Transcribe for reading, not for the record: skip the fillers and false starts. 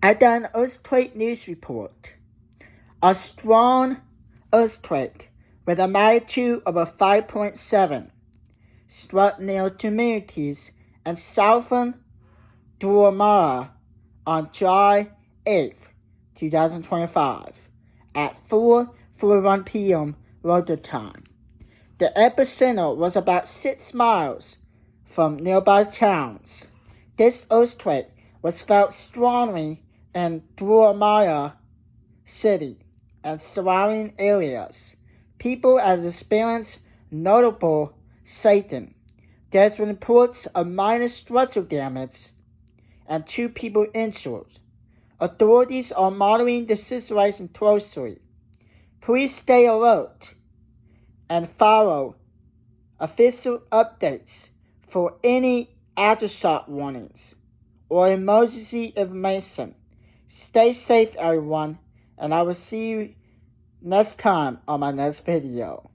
At an earthquake news report, a strong earthquake with a magnitude of a 5.7 struck near communities in southern Guatemala on July 8, 2025 at 4:41 p.m. local time. The epicenter was about 6 miles from nearby towns. This earthquake was felt strongly in Guatemala City and surrounding areas. People have experienced notable shaking. There's been reports of minor structural damage and 2 people injured. Authorities are monitoring the situation closely. Please stay alert and follow official updates for any aftershock warnings or emergency information. Stay safe, everyone, and I will see you next time on my next video.